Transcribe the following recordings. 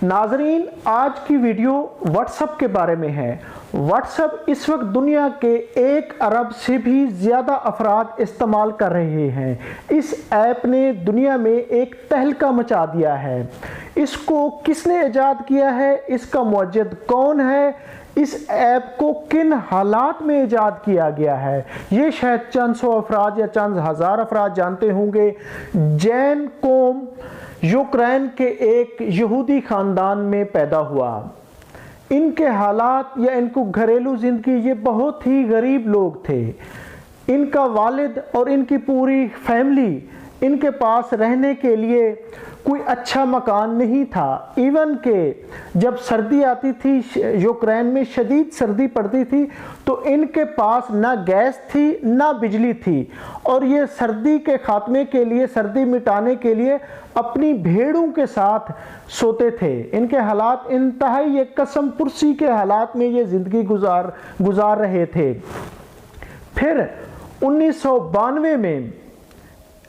नाजरीन, आज की वीडियो व्हाट्सएप के बारे में है। व्हाट्सएप इस वक्त दुनिया के 1 अरब से भी ज़्यादा अफराद इस्तेमाल कर रहे हैं। इस ऐप ने दुनिया में एक तहलका मचा दिया है। इसको किसने ईजाद किया है, इसका मुअज्जिद कौन है, इस ऐप को किन हालात में ईजाद किया गया है, ये शायद चंद सौ अफराद या चंद हज़ार अफराद जानते होंगे। जैन कौम यूक्रेन के एक यहूदी ख़ानदान में पैदा हुआ। इनके हालात या इनको घरेलू ज़िंदगी, ये बहुत ही गरीब लोग थे। इनका वालिद और इनकी पूरी फैमिली, इनके पास रहने के लिए कोई अच्छा मकान नहीं था। इवन के जब सर्दी आती थी, यूक्रेन में शदीद सर्दी पड़ती थी, तो इनके पास ना गैस थी ना बिजली थी, और ये सर्दी के खात्मे के लिए, सर्दी मिटाने के लिए अपनी भेड़ों के साथ सोते थे। इनके हालात इंतहाई ये कसम पुरसी के हालात में ये ज़िंदगी गुजार रहे थे। फिर 1992 में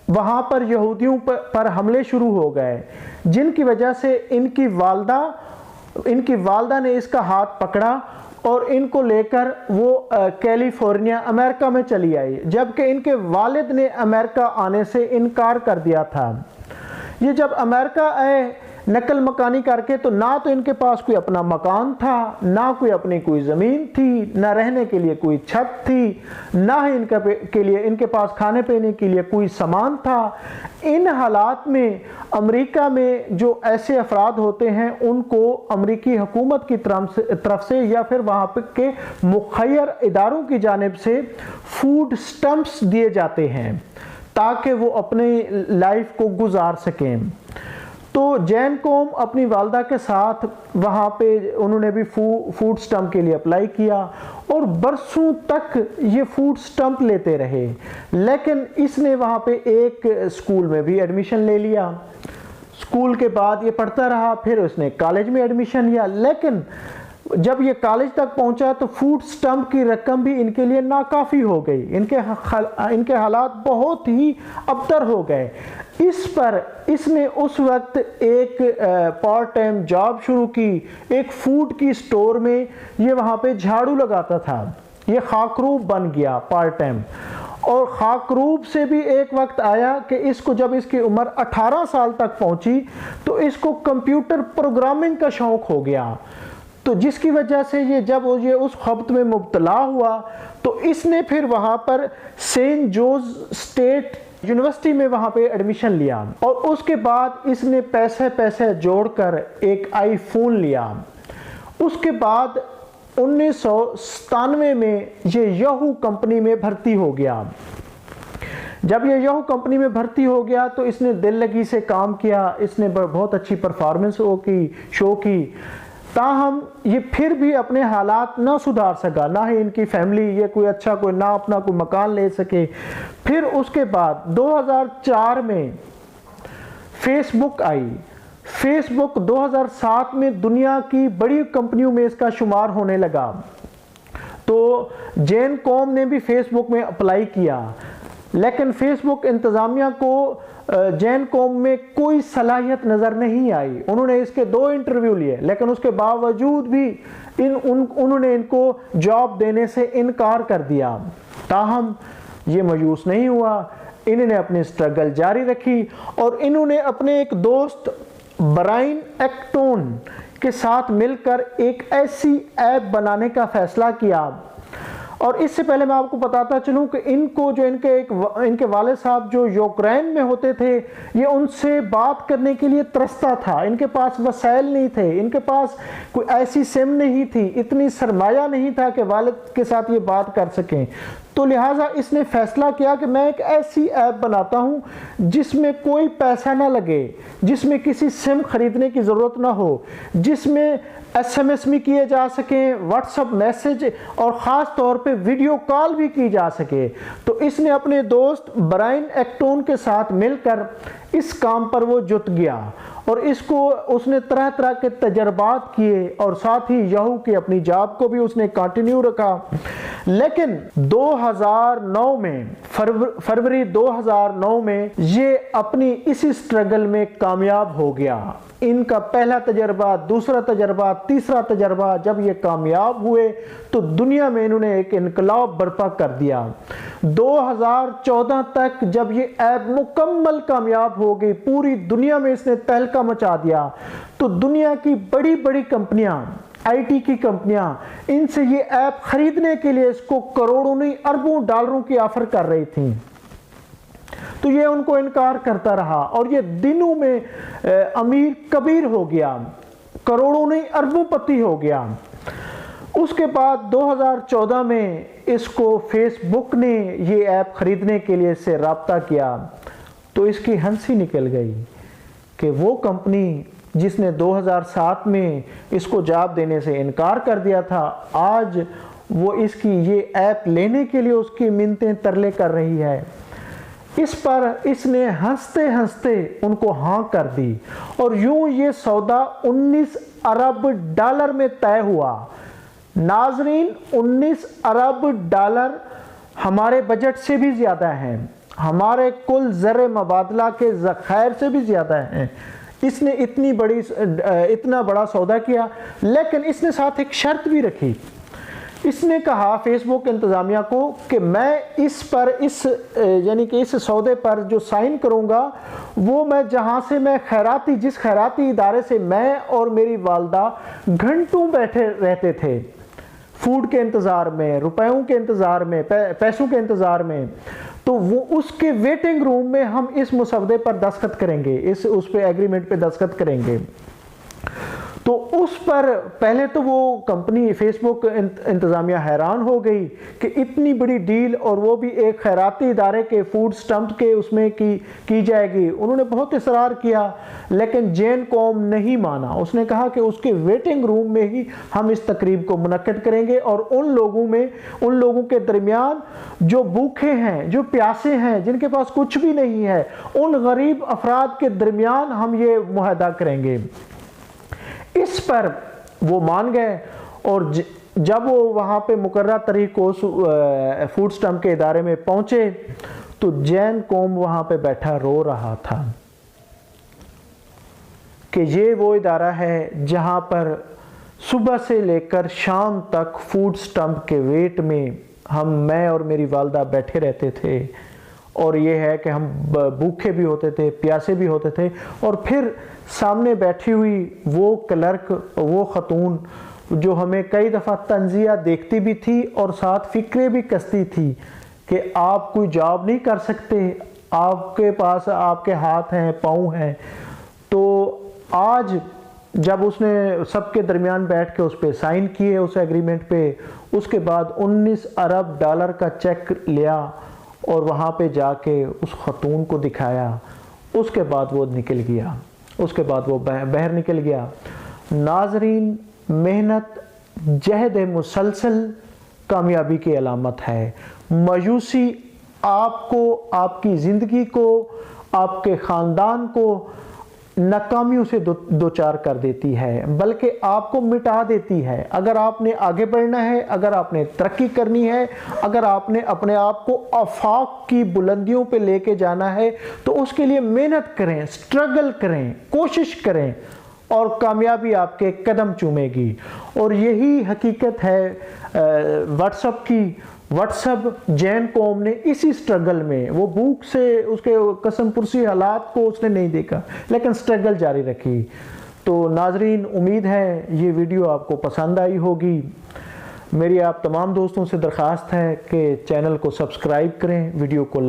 वहाँ पर यहूदियों पर हमले शुरू हो गए, जिनकी वजह से इनकी वालदा ने इसका हाथ पकड़ा और इनको लेकर वो कैलिफोर्निया अमेरिका में चली आई, जबकि इनके वालिद ने अमेरिका आने से इनकार कर दिया था। ये जब अमेरिका आए नकल मकानी करके, तो ना तो इनके पास कोई अपना मकान था, ना कोई ज़मीन थी, ना रहने के लिए कोई छत थी, ना ही इनके पास खाने पीने के लिए कोई सामान था। इन हालात में अमेरिका में जो ऐसे अफराद होते हैं, उनको अमेरिकी हुकूमत की तरफ से या फिर वहाँ के मुखैर इदारों की जानिब से फूड स्टैम्प्स दिए जाते हैं ताकि वो अपनी लाइफ को गुजार सकें। तो जैन कौम अपनी वालदा के साथ वहाँ पे उन्होंने भी फूड स्टैम्प के लिए अप्लाई किया और बरसों तक ये फूड स्टैम्प लेते रहे। लेकिन इसने वहाँ पे एक स्कूल में भी एडमिशन ले लिया। स्कूल के बाद ये पढ़ता रहा, फिर उसने कॉलेज में एडमिशन लिया। लेकिन जब ये कॉलेज तक पहुंचा तो फूड स्टैम्प की रकम भी इनके लिए नाकाफ़ी हो गई। इनके हालात बहुत ही अबतर हो गए। इस पर इसने उस वक्त एक पार्ट टाइम जॉब शुरू की, एक फूड की स्टोर में। ये वहाँ पे झाड़ू लगाता था। ये खाकरूब बन गया पार्ट टाइम। और खाकरूब से भी एक वक्त आया कि इसको, जब इसकी उम्र 18 साल तक पहुंची, तो इसको कंप्यूटर प्रोग्रामिंग का शौक़ हो गया। तो जिसकी वजह से जब ये उस खब्त में मुब्तला हुआ, तो इसने फिर वहाँ पर सेंट जोज स्टेट यूनिवर्सिटी में वहाँ पे एडमिशन लिया, और उसके बाद इसने पैसे जोड़कर एक आईफोन लिया। उसके बाद 1997 में ये याहू कंपनी में भर्ती हो गया। जब ये याहू कंपनी में भर्ती हो गया तो इसने दिल लगी से काम किया। इसने बहुत अच्छी परफॉर्मेंस शो की। ताहम ये फिर भी अपने हालात ना सुधार सका, ना ही इनकी फैमिली ये कोई ना अपना कोई मकान ले सके। फिर उसके बाद 2004 में फेसबुक आई। फेसबुक 2007 में दुनिया की बड़ी कंपनियों में इसका शुमार होने लगा। तो जैन कौम ने भी फेसबुक में अप्लाई किया, लेकिन फेसबुक इंतज़ामिया को जैन कौम में कोई सलाहियत नज़र नहीं आई। उन्होंने इसके 2 इंटरव्यू लिए, लेकिन उसके बावजूद भी उन्होंने इनको जॉब देने से इनकार कर दिया। ताहम ये मायूस नहीं हुआ, इन्होंने अपनी स्ट्रगल जारी रखी और इन्होंने अपने एक दोस्त ब्रायन एक्टोन के साथ मिलकर एक ऐसी ऐप बनाने का फैसला किया। और इससे पहले मैं आपको बताता चलूं कि इनको जो इनके वाले साहब जो यूक्रेन में होते थे, ये उनसे बात करने के लिए तरसता था। इनके पास वसाइल नहीं थे, इनके पास कोई ऐसी सिम नहीं थी, इतनी सरमाया नहीं था कि वालिद के साथ ये बात कर सकें। तो लिहाजा इसने फैसला किया कि मैं एक ऐसी ऐप बनाता हूँ जिसमें कोई पैसा ना लगे, जिसमें किसी सिम खरीदने की ज़रूरत ना हो, जिसमें SMS भी किए जा सकें, व्हाट्सएप मैसेज और ख़ास तौर पे वीडियो कॉल भी की जा सके। तो इसने अपने दोस्त ब्रायन एक्टोन के साथ मिलकर इस काम पर वो जुट गया और उसने तरह तरह के तजर्बात किए और साथ ही याहू की अपनी जॉब को भी उसने कंटिन्यू रखा। लेकिन 2009 में फरवरी 2009 में ये अपनी इसी स्ट्रगल में कामयाब हो गया। इनका पहला तजर्बा, दूसरा तजर्बा, तीसरा तजर्बा जब ये कामयाब हुए तो दुनिया में इन्होंने एक इनकलाब बर्पा कर दिया। 2014 तक जब ये ऐप मुकम्मल कामयाब हो गई, पूरी दुनिया में इसने तहलका मचा दिया, तो दुनिया की बड़ी बड़ी कंपनियां, आईटी की कंपनियां, इनसे ये ऐप खरीदने के लिए इसको करोड़ों नहीं अरबों डॉलरों की ऑफर कर रही थी। तो ये उनको इनकार करता रहा और ये दिनों में अमीर कबीर हो गया, करोड़ों नहीं अरबों पति हो गया। उसके बाद 2014 में इसको फेसबुक ने ये ऐप खरीदने के लिए इससे राब्ता किया, तो इसकी हंसी निकल गई कि वो कंपनी जिसने 2007 में इसको जवाब देने से इनकार कर दिया था, आज वो इसकी ये ऐप लेने के लिए उसकी मिन्नतें तरले कर रही है। इस पर इसने हंसते हंसते उनको हाँ कर दी और यूं ये सौदा 19 अरब डॉलर में तय हुआ। नाजरीन, 19 अरब डॉलर हमारे बजट से भी ज़्यादा हैं, हमारे कुल ज़र मबादला के ज़खायर से भी ज़्यादा हैं। इसने इतना बड़ा सौदा किया, लेकिन इसने साथ एक शर्त भी रखी। इसने कहा फेसबुक इंतज़ामिया को कि मैं यानी कि इस सौदे पर जो साइन करूंगा वो मैं जहां से मैं जिस खैराती इदारे से मैं और मेरी वालदा घंटों बैठे रहते थे, फूड के इंतज़ार में, रुपयों के इंतज़ार में, पैसों के इंतज़ार में, तो वो उसके वेटिंग रूम में हम इस मुसवदे पर दस्तखत करेंगे, उस पे एग्रीमेंट पे दस्तखत करेंगे। तो उस पर पहले तो वो कंपनी फेसबुक इंतज़ामिया हैरान हो गई कि इतनी बड़ी डील और वो भी एक खैराती इदारे के फूड स्टम्प के उसमें की जाएगी। उन्होंने बहुत इसरार किया, लेकिन जैन कौम नहीं माना। उसने कहा कि उसके वेटिंग रूम में ही हम इस तकरीब को मुनक्किद करेंगे और उन लोगों के दरमियान जो भूखे हैं, जो प्यासे हैं, जिनके पास कुछ भी नहीं है, उन गरीब अफराद के दरमियान हम ये मुआहदा करेंगे। इस पर वो मान गए और जब वो वहाँ पे मुकर्रर तारीख को फूड स्टम्प के इदारे में पहुँचे तो जैन कौम वहाँ पे बैठा रो रहा था कि ये वो इदारा है जहाँ पर सुबह से लेकर शाम तक फूड स्टम्प के वेट में मैं और मेरी वालदा बैठे रहते थे, और ये है कि हम भूखे भी होते थे, प्यासे भी होते थे, और फिर सामने बैठी हुई वो क्लर्क, वो खतून जो हमें कई दफ़ा तंजिया देखती भी थी और साथ फिक्रे भी कसती थी कि आप कोई जॉब नहीं कर सकते, आपके पास आपके हाथ हैं, पाँव हैं। तो आज जब उसने सबके दरमियान बैठ के उस पर साइन किए उस एग्रीमेंट पे, उसके बाद 19 अरब डॉलर का चेक लिया और वहाँ पे जाके उस खतून को दिखाया। उसके बाद वो निकल गया, उसके बाद वो बाहर निकल गया। नाजरीन, मेहनत, जहद मुसलसल कामयाबी की अलामत है। मायूसी आपको, आपकी ज़िंदगी को, आपके ख़ानदान को नाकामियों से दो चार कर देती है, बल्कि आपको मिटा देती है। अगर आपने आगे बढ़ना है, अगर आपने तरक्की करनी है, अगर आपने अपने आप को आफाक की बुलंदियों पे लेके जाना है, तो उसके लिए मेहनत करें, स्ट्रगल करें, कोशिश करें और कामयाबी आपके कदम चूमेगी। और यही हकीकत है व्हाट्सएप की। व्हाट्सएप जैन कौम ने इसी स्ट्रगल में, वो भूख से उसके कसम पुरसी हालात को उसने नहीं देखा, लेकिन स्ट्रगल जारी रखी। तो नाजरीन, उम्मीद है ये वीडियो आपको पसंद आई होगी। मेरी आप तमाम दोस्तों से दरख्वास्त है कि चैनल को सब्सक्राइब करें, वीडियो को